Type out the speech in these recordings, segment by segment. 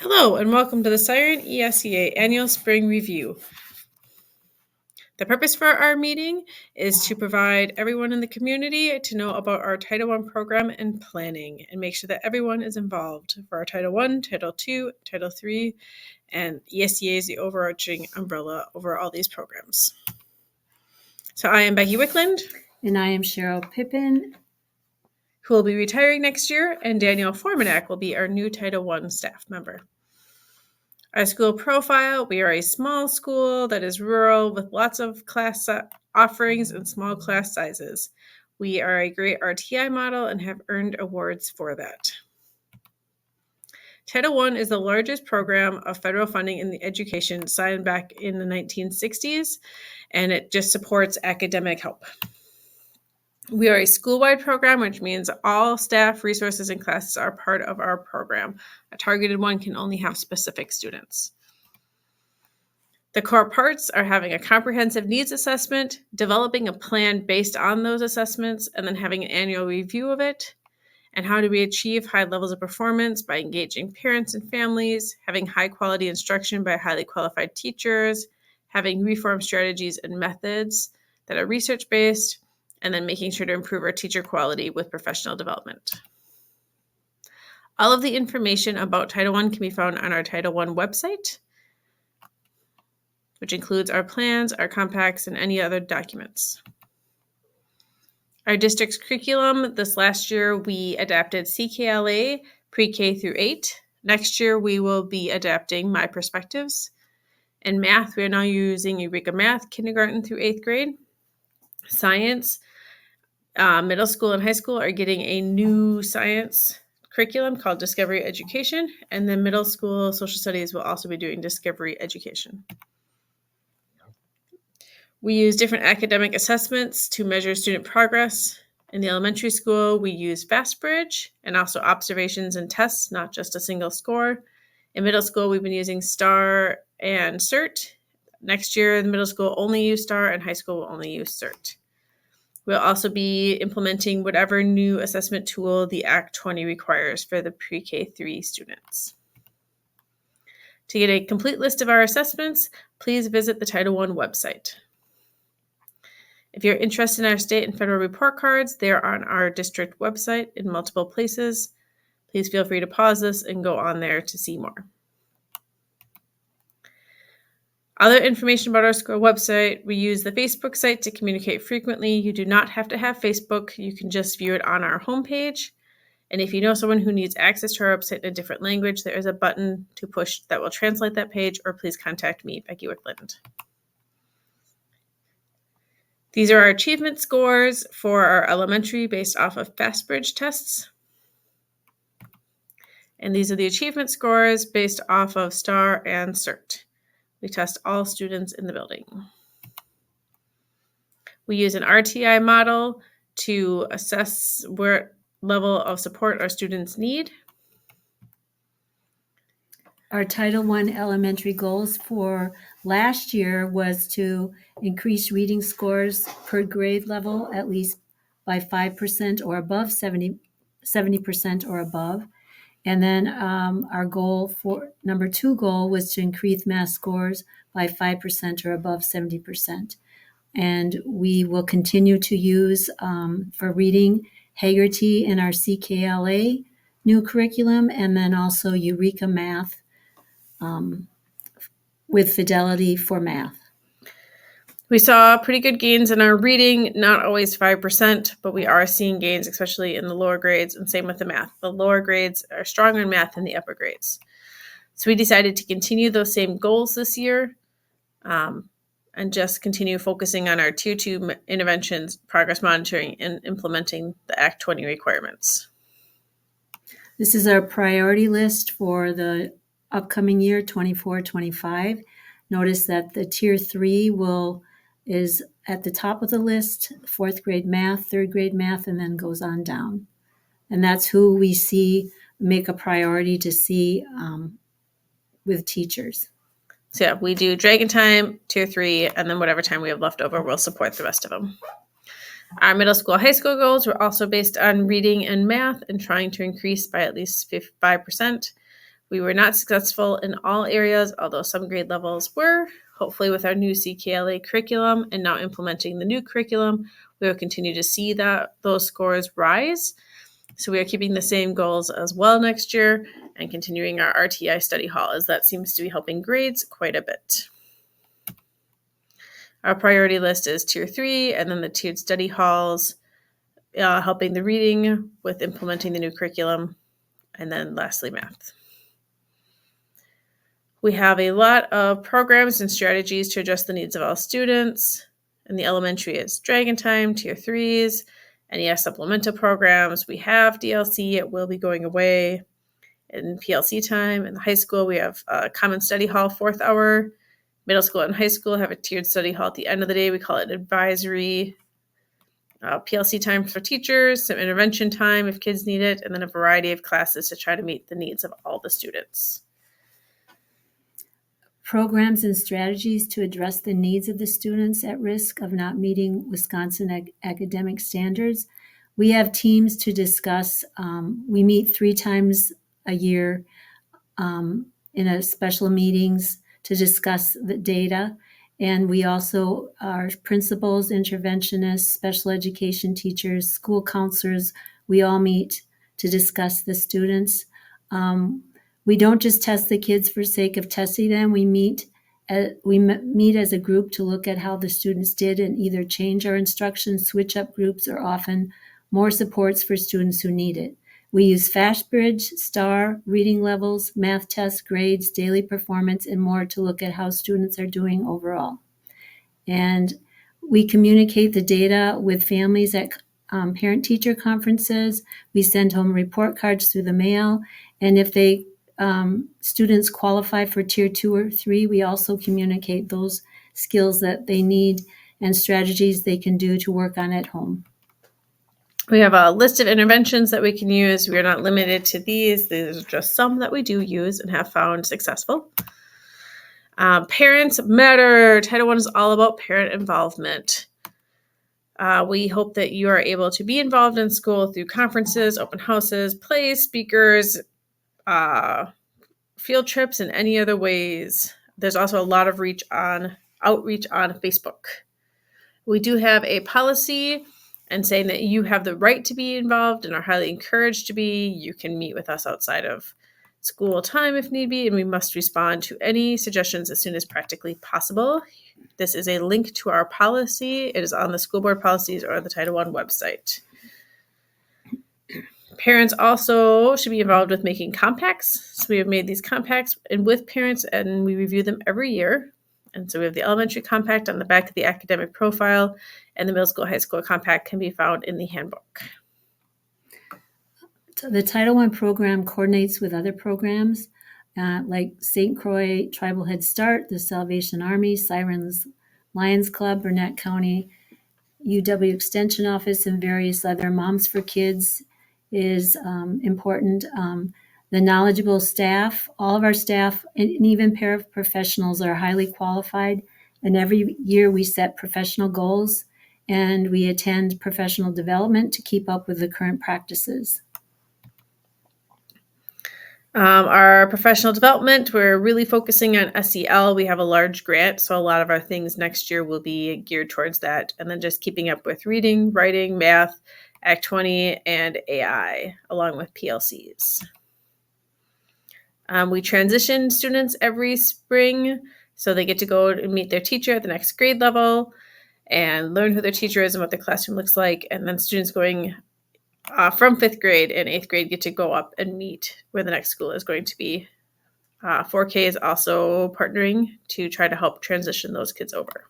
Hello and welcome to the Siren ESEA Annual Spring Review. The purpose for our meeting is to provide everyone in the community to know about our Title I program and planning and make sure that everyone is involved for our Title I, Title II, Title III, and ESEA is the overarching umbrella over all these programs. So I am Becky Wickland. And I am Cheryl Pippin, who will be retiring next year, and Danielle Formanak will be our new Title I staff member. Our school profile: we are a small school that is rural with lots of class offerings and small class sizes. We are a great RTI model and have earned awards for that. Title I is the largest program of federal funding in the education signed back in the 1960s, and it just supports academic help. We are a school-wide program, which means all staff, resources, and classes are part of our program. A targeted one can only have specific students. The core parts are having a comprehensive needs assessment, developing a plan based on those assessments, and then having an annual review of it. And how do we achieve high levels of performance? By engaging parents and families, having high-quality instruction by highly qualified teachers, having reform strategies and methods that are research-based, and then making sure to improve our teacher quality with professional development. All of the information about Title I can be found on our Title I website, which includes our plans, our compacts, and any other documents. Our district's curriculum: this last year we adapted CKLA pre-K through 8. Next year we will be adapting My Perspectives. In math, we are now using Eureka Math, kindergarten through 8th grade. Science, middle school and high school are getting a new science curriculum called Discovery Education, and then middle school social studies will also be doing Discovery Education. We use different academic assessments to measure student progress. In the elementary school, we use FastBridge and also observations and tests, not just a single score. In middle school, we've been using STAR and CERT. Next year, the middle school only use STAR and high school will only use CERT. We'll also be implementing whatever new assessment tool the Act 20 requires for the pre-K3 students. To get a complete list of our assessments, please visit the Title I website. If you're interested in our state and federal report cards, they're on our district website in multiple places. Please feel free to pause this and go on there to see more. Other information about our school website: we use the Facebook site to communicate frequently. You do not have to have Facebook. You can just view it on our homepage. And if you know someone who needs access to our website in a different language, there is a button to push that will translate that page, or please contact me, Becky Wickland. These are our achievement scores for our elementary based off of FastBridge tests. And these are the achievement scores based off of STAR and CERT. We test all students in the building. We use an RTI model to assess what level of support our students need. Our Title I elementary goals for last year was to increase reading scores per grade level at least by 5% or above 70% or above. And then our goal for number 2 goal was to increase math scores by 5% or above 70%. And we will continue to use, for reading, Haggerty in our CKLA new curriculum, and then also Eureka Math with Fidelity for math. We saw pretty good gains in our reading, not always 5%, but we are seeing gains, especially in the lower grades, and same with the math. The lower grades are stronger in math than the upper grades. So we decided to continue those same goals this year and just continue focusing on our Tier 2 interventions, progress monitoring, and implementing the Act 20 requirements. This is our priority list for the upcoming year, 24-25. Notice that the Tier 3 is at the top of the list: 4th grade math, 3rd grade math, and then goes on down. And that's who we make a priority to see with teachers. So yeah, we do Dragon Time, Tier 3, and then whatever time we have left over, we'll support the rest of them. Our middle school, high school goals were also based on reading and math and trying to increase by at least 5%. We were not successful in all areas, although some grade levels were. Hopefully, with our new CKLA curriculum and now implementing the new curriculum, we will continue to see that those scores rise. So we are keeping the same goals as well next year and continuing our RTI study hall, as that seems to be helping grades quite a bit. Our priority list is Tier 3, and then the tiered study halls, helping the reading with implementing the new curriculum, and then lastly, math. We have a lot of programs and strategies to address the needs of all students. In the elementary, it's Dragon Time, Tier 3s, NES supplemental programs. We have DLC, it will be going away. In PLC time, in the high school, we have a common study hall, 4th hour. Middle school and high school have a tiered study hall at the end of the day. We call it advisory. PLC time for teachers, some intervention time if kids need it, and then a variety of classes to try to meet the needs of all the students. Programs and strategies to address the needs of the students at risk of not meeting Wisconsin academic standards. We have teams to discuss. We meet 3 times a year in a special meetings to discuss the data. And we also are principals, interventionists, special education teachers, school counselors. We all meet to discuss the students. We don't just test the kids for sake of testing them. We meet as a group to look at how the students did and either change our instruction, switch up groups, or often more supports for students who need it. We use FastBridge, STAR, reading levels, math tests, grades, daily performance, and more to look at how students are doing overall. And we communicate the data with families at parent-teacher conferences. We send home report cards through the mail. And if students qualify for Tier 2 or 3, we also communicate those skills that they need and strategies they can do to work on at home. We have a list of interventions that we can use. We are not limited to these. These are just some that we do use and have found successful. Parents matter. Title I is all about parent involvement. We hope that you are able to be involved in school through conferences, open houses, plays, speakers, field trips, and any other ways. There's also a lot of outreach on Facebook. We do have a policy and saying that you have the right to be involved and are highly encouraged to be. You can meet with us outside of school time if need be, and we must respond to any suggestions as soon as practically possible. This is a link to our policy. It is on the school board policies or the Title I website. Parents also should be involved with making compacts. So we have made these compacts and with parents, and we review them every year. And so we have the elementary compact on the back of the academic profile, and the middle school, high school compact can be found in the handbook. So the Title I program coordinates with other programs like St. Croix Tribal Head Start, the Salvation Army, Siren's Lions Club, Burnett County UW Extension Office, and various other. Moms for Kids is important. The knowledgeable staff, all of our staff, and even paraprofessionals are highly qualified. And every year we set professional goals and we attend professional development to keep up with the current practices. Our professional development, we're really focusing on SEL. We have a large grant, so a lot of our things next year will be geared towards that. And then just keeping up with reading, writing, math, Act 20, and AI, along with PLCs. We transition students every spring, so they get to go and meet their teacher at the next grade level and learn who their teacher is and what the classroom looks like. And then students going from 5th grade and 8th grade get to go up and meet where the next school is going to be. 4K is also partnering to try to help transition those kids over.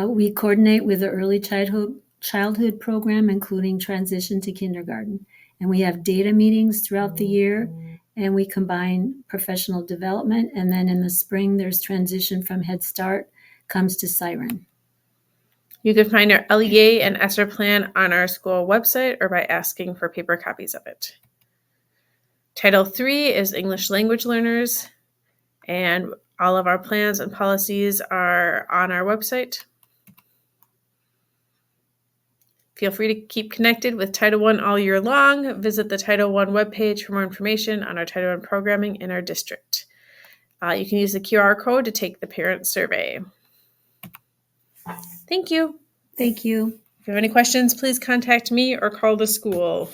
We coordinate with the early childhood program, including transition to kindergarten. And we have data meetings throughout the year, and we combine professional development. And then in the spring, there's transition from Head Start comes to Siren. You can find our LEA and ESER plan on our school website or by asking for paper copies of it. Title III is English language learners, and all of our plans and policies are on our website. Feel free to keep connected with Title I all year long. Visit the Title I webpage for more information on our Title I programming in our district. You can use the QR code to take the parent survey. Thank you. Thank you. If you have any questions, please contact me or call the school.